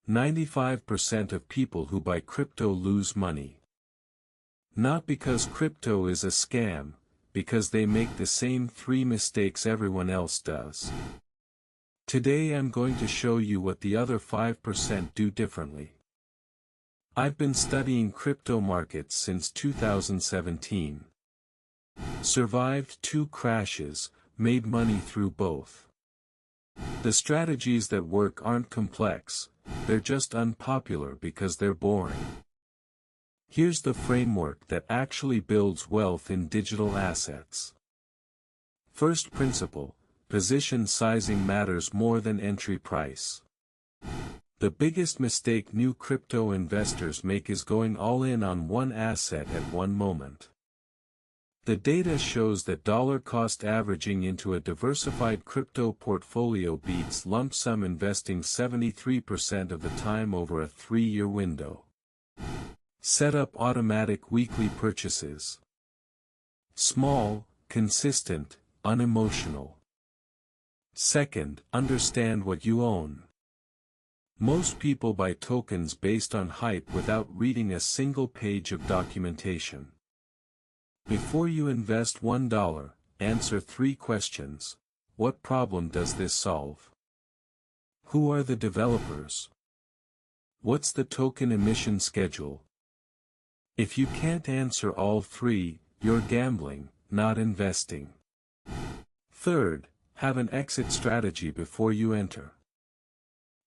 95% of people who buy crypto lose money. Not because crypto is a scam, because they make the same 3 mistakes everyone else does. Today I'm going to show you what the other 5% do differently. I've been studying crypto markets since 2017. Survived 2 crashes, made money through both. The strategies that work aren't complex, they're just unpopular because they're boring. Here's the framework that actually builds wealth in digital assets. First principle, position sizing matters more than entry price. The biggest mistake new crypto investors make is going all in on one asset at one moment. The data shows that dollar cost averaging into a diversified crypto portfolio beats lump sum investing 73% of the time over a 3-year window. Set up automatic weekly purchases. Small, consistent, unemotional. Second, understand what you own. Most people buy tokens based on hype without reading a single page of documentation. Before you invest $1, answer 3 questions. What problem does this solve? Who are the developers? What's the token emission schedule? If you can't answer all 3, you're gambling, not investing. Third, have an exit strategy before you enter.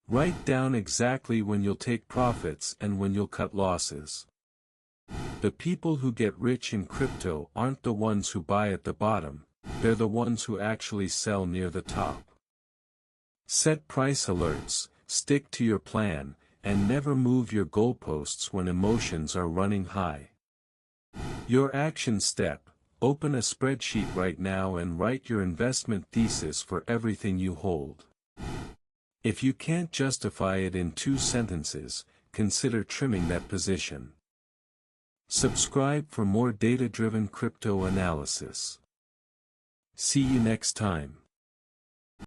Write down exactly when you'll take profits and when you'll cut losses. The people who get rich in crypto aren't the ones who buy at the bottom, they're the ones who actually sell near the top. Set price alerts, stick to your plan, and never move your goalposts when emotions are running high. Your action step, open a spreadsheet right now and write your investment thesis for everything you hold. If you can't justify it in 2 sentences, consider trimming that position. Subscribe for more data-driven crypto analysis. See you next time.